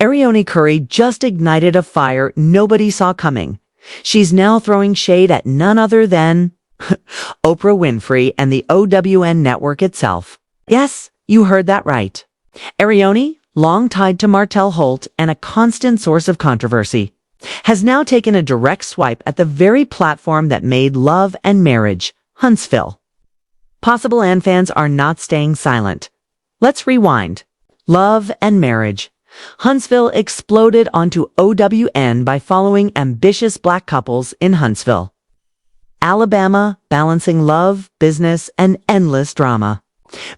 Arionne Curry just ignited a fire nobody saw coming. She's now throwing shade at none other than Oprah Winfrey and the OWN network itself. Yes, you heard that right. Arionne, long tied to Martell Holt and a constant source of controversy, has now taken a direct swipe at the very platform that made Love and Marriage Huntsville. Possible and fans are not staying silent. Let's rewind. Love and Marriage Huntsville exploded onto OWN by following ambitious black couples in Huntsville, Alabama, balancing love, business, and endless drama.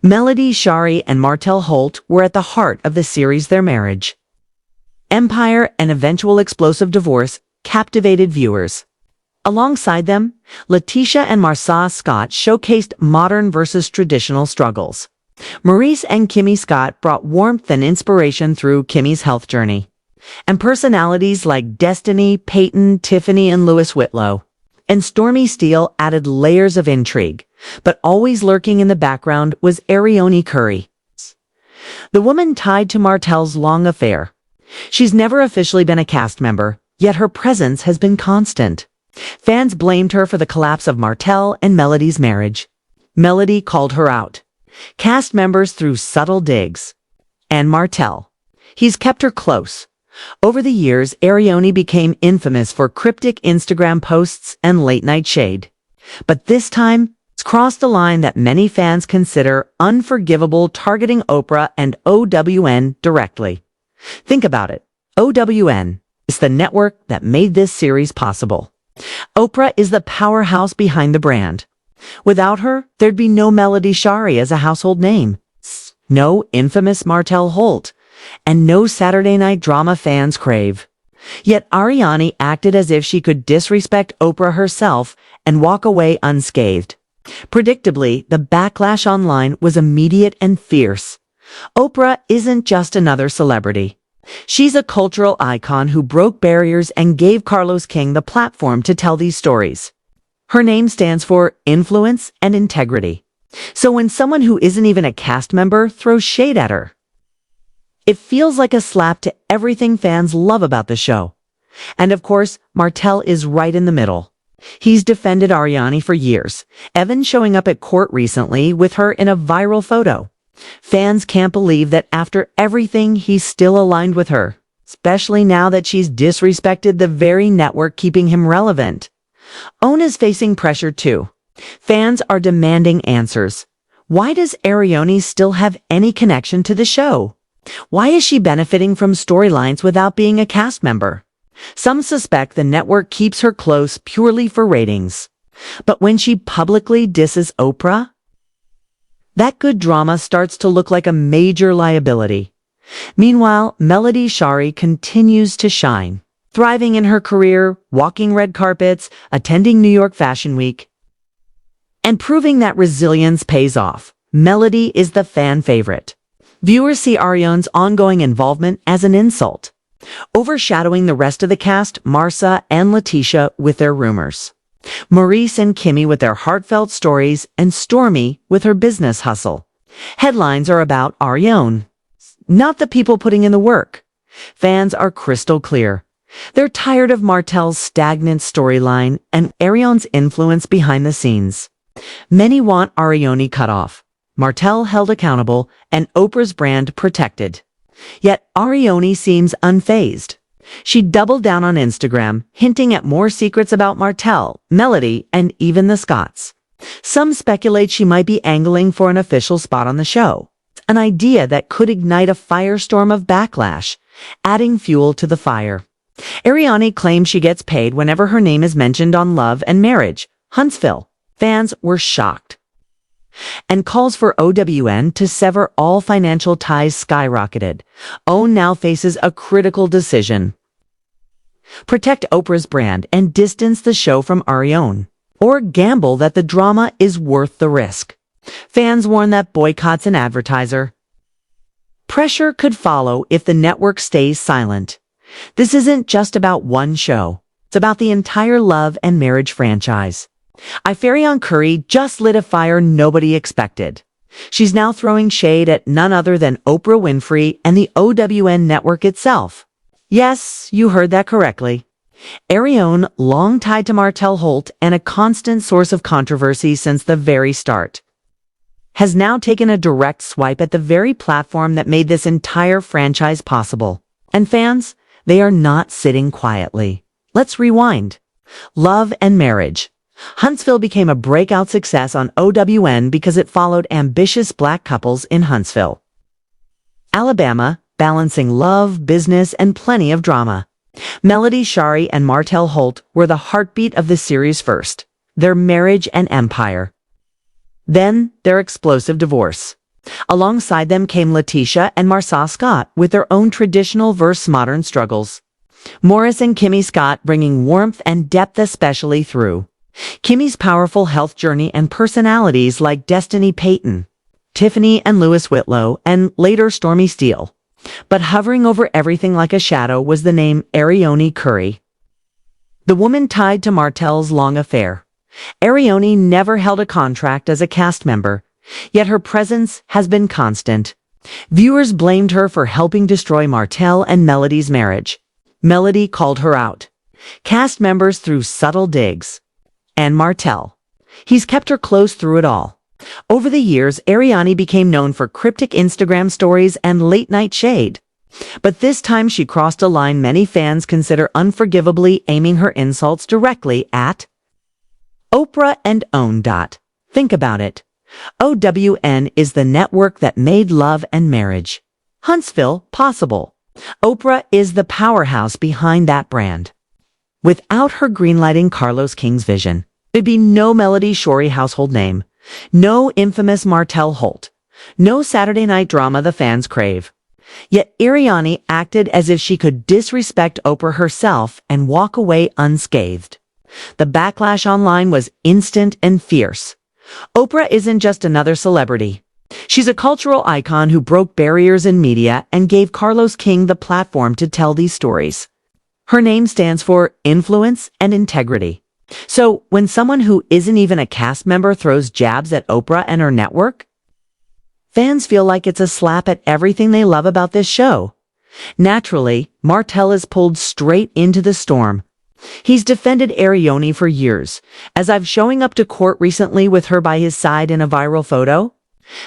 Melody Shari and Martell Holt were at the heart of the series. Their marriage, empire, and eventual explosive divorce captivated viewers. Alongside them, Letitia and Marsa Scott showcased modern versus traditional struggles. Maurice and Kimmy Scott brought warmth and inspiration through Kimmy's health journey. And personalities like Destiny, Peyton, Tiffany, and Louis Whitlow and Stormy Steele added layers of intrigue, but always lurking in the background was Arionne Curry, the woman tied to Martell's long affair. She's never officially been a cast member, yet her presence has been constant. Fans blamed her for the collapse of Martell and Melody's marriage. Melody called her out. Cast members threw subtle digs. And Martell, he's kept her close. Over the years, Arionne became infamous for cryptic Instagram posts and late-night shade. But this time, it's crossed a line that many fans consider unforgivable, targeting Oprah and OWN directly. Think about it. OWN is the network that made this series possible. Oprah is the powerhouse behind the brand. Without her, there'd be no Melody Shari as a household name, no infamous Martell Holt, and no Saturday night drama fans crave. Yet Arionne acted as if she could disrespect Oprah herself and walk away unscathed. Predictably, the backlash online was immediate and fierce. Oprah isn't just another celebrity. She's a cultural icon who broke barriers and gave Carlos King the platform to tell these stories. Her name stands for influence and integrity. So when someone who isn't even a cast member throws shade at her, it feels like a slap to everything fans love about the show. And of course, Martell is right in the middle. He's defended Arionne for years, even showing up at court recently with her in a viral photo. Fans can't believe that after everything, he's still aligned with her, especially now that she's disrespected the very network keeping him relevant. OWN is facing pressure too. Fans are demanding answers. Why does Arionne still have any connection to the show? Why is she benefiting from storylines without being a cast member? Some suspect the network keeps her close purely for ratings. But when she publicly disses Oprah, that good drama starts to look like a major liability. Meanwhile, Melody Shari continues to shine, thriving in her career, walking red carpets, attending New York Fashion Week, and proving that resilience pays off. Melody is the fan favorite. Viewers see Arionne's ongoing involvement as an insult, overshadowing the rest of the cast, Marsa and Letitia with their rumors, Maurice and Kimmy with their heartfelt stories, and Stormy with her business hustle. Headlines are about Arionne, not the people putting in the work. Fans are crystal clear. They're tired of Martell's stagnant storyline and Arionne's influence behind the scenes. Many want Arionne cut off, Martell held accountable, and Oprah's brand protected. Yet Arionne seems unfazed. She doubled down on Instagram, hinting at more secrets about Martell, Melody, and even the Scotts. Some speculate she might be angling for an official spot on the show, an idea that could ignite a firestorm of backlash, adding fuel to the fire. Arionne claims she gets paid whenever her name is mentioned on Love and Marriage Huntsville. Fans were shocked, and calls for OWN to sever all financial ties skyrocketed. OWN now faces a critical decision: protect Oprah's brand and distance the show from Arionne, or gamble that the drama is worth the risk. Fans warn that boycotts and advertiser pressure could follow if the network stays silent. This isn't just about one show. It's about the entire Love and Marriage franchise. Arionne Curry just lit a fire nobody expected. She's now throwing shade at none other than Oprah Winfrey and the OWN network itself. Yes, you heard that correctly. Arionne, long tied to Martell Holt and a constant source of controversy since the very start, has now taken a direct swipe at the very platform that made this entire franchise possible. And fans, they are not sitting quietly. Let's rewind. Love and Marriage. Huntsville became a breakout success on OWN because it followed ambitious black couples in Huntsville, Alabama, balancing love, business, and plenty of drama. Melody Shari and Martell Holt were the heartbeat of the series first, their marriage and empire. Then, their explosive divorce. Alongside them came Letitia and Marcia Scott with their own traditional versus modern struggles. Morris and Kimmy Scott bringing warmth and depth especially through Kimmy's powerful health journey and personalities like Destiny Payton, Tiffany and Lewis Whitlow, and later Stormy Steele. But hovering over everything like a shadow was the name Arionne Curry, the woman tied to Martell's long affair. Arionne never held a contract as a cast member, yet her presence has been constant. Viewers blamed her for helping destroy Martell and Melody's marriage. Melody called her out. Cast members threw subtle digs. And Martell, he's kept her close through it all. Over the years, Arionne became known for cryptic Instagram stories and late-night shade. But this time she crossed a line many fans consider unforgivably, aiming her insults directly at Oprah and OWN. Think about it. OWN is the network that made Love and Marriage Huntsville possible. Oprah is the powerhouse behind that brand. Without her greenlighting Carlos King's vision, there'd be no Melody Shari household name, no infamous Martell Holt, no Saturday night drama the fans crave. Yet Arionne acted as if she could disrespect Oprah herself and walk away unscathed. The backlash online was instant and fierce. Oprah isn't just another celebrity. She's a cultural icon who broke barriers in media and gave Carlos King the platform to tell these stories. Her name stands for influence and integrity. So when someone who isn't even a cast member throws jabs at Oprah and her network, fans feel like it's a slap at everything they love about this show. Naturally, Martell is pulled straight into the storm. He's defended Arionne for years, as I've showing up to court recently with her by his side in a viral photo.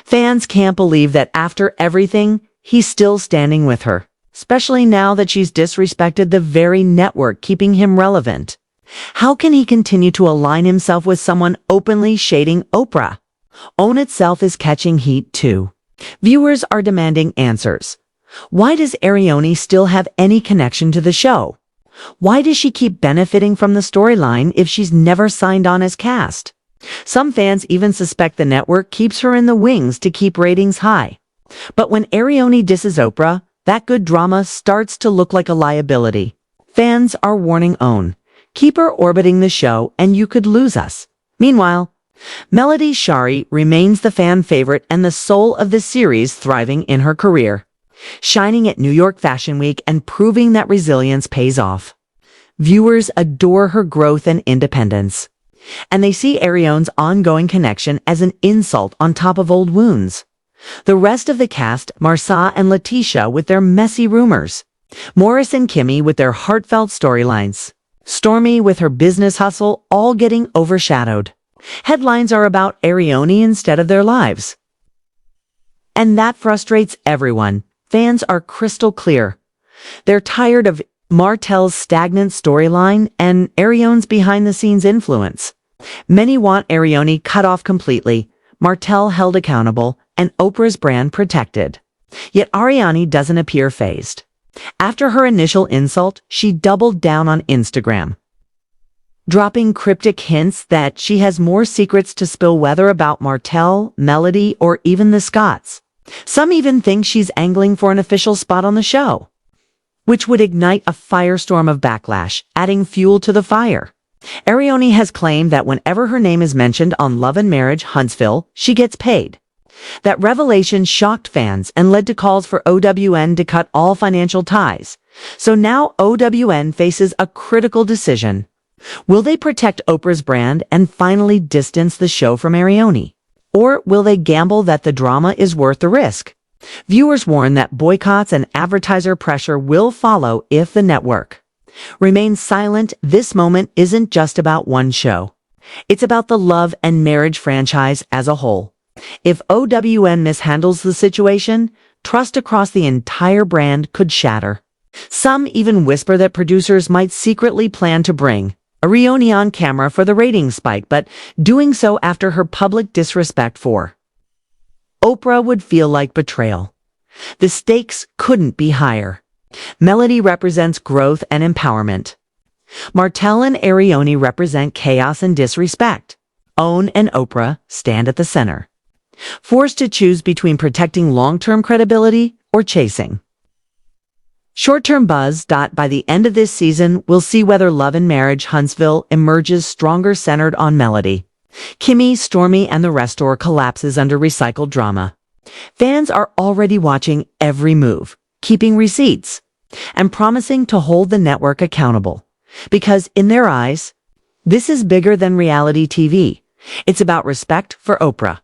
Fans can't believe that after everything, he's still standing with her, especially now that she's disrespected the very network keeping him relevant. How can he continue to align himself with someone openly shading Oprah? OWN itself is catching heat too. Viewers are demanding answers. Why does Arionne still have any connection to the show? Why does she keep benefiting from the storyline if she's never signed on as cast? Some fans even suspect the network keeps her in the wings to keep ratings high. But when Arionne disses Oprah, that good drama starts to look like a liability. Fans are warning OWN. Keep her orbiting the show and you could lose us. Meanwhile, Melody Shari remains the fan favorite and the soul of the series, thriving in her career, shining at New York Fashion Week and proving that resilience pays off. Viewers adore her growth and independence, and they see Arionne's ongoing connection as an insult on top of old wounds. The rest of the cast, Marcia and Letitia with their messy rumors, Morris and Kimmy with their heartfelt storylines, Stormy with her business hustle, all getting overshadowed. Headlines are about Arionne instead of their lives. And that frustrates everyone. Fans are crystal clear. They're tired of Martell's stagnant storyline and Arionne's behind-the-scenes influence. Many want Arionne cut off completely, Martell held accountable, and Oprah's brand protected. Yet Arionne doesn't appear fazed. After her initial insult, she doubled down on Instagram, dropping cryptic hints that she has more secrets to spill, whether about Martell, Melody, or even the Scotts. Some even think she's angling for an official spot on the show, which would ignite a firestorm of backlash, adding fuel to the fire. Arionne has claimed that whenever her name is mentioned on Love and Marriage Huntsville, she gets paid. That revelation shocked fans and led to calls for OWN to cut all financial ties. So now OWN faces a critical decision. Will they protect Oprah's brand and finally distance the show from Arionne? Or will they gamble that the drama is worth the risk? Viewers warn that boycotts and advertiser pressure will follow if the network remains silent. This moment isn't just about one show. It's about the Love and Marriage franchise as a whole. If OWN mishandles the situation, trust across the entire brand could shatter. Some even whisper that producers might secretly plan to bring Arionne on camera for the ratings spike, but doing so after her public disrespect for Oprah would feel like betrayal. The stakes couldn't be higher. Melody represents growth and empowerment. Martell and Arionne represent chaos and disrespect. OWN and Oprah stand at the center, forced to choose between protecting long-term credibility or chasing short-term buzz. By the end of this season, we'll see whether Love and Marriage Huntsville emerges stronger, centered on Melody, Kimmy, Stormy, and the rest, or collapses under recycled drama. Fans are already watching every move, keeping receipts, and promising to hold the network accountable. Because in their eyes, this is bigger than reality TV. It's about respect for Oprah,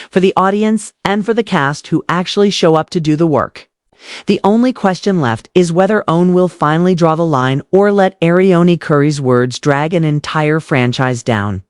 for the audience, and for the cast who actually show up to do the work. The only question left is whether OWN will finally draw the line or let Arionne Curry's words drag an entire franchise down.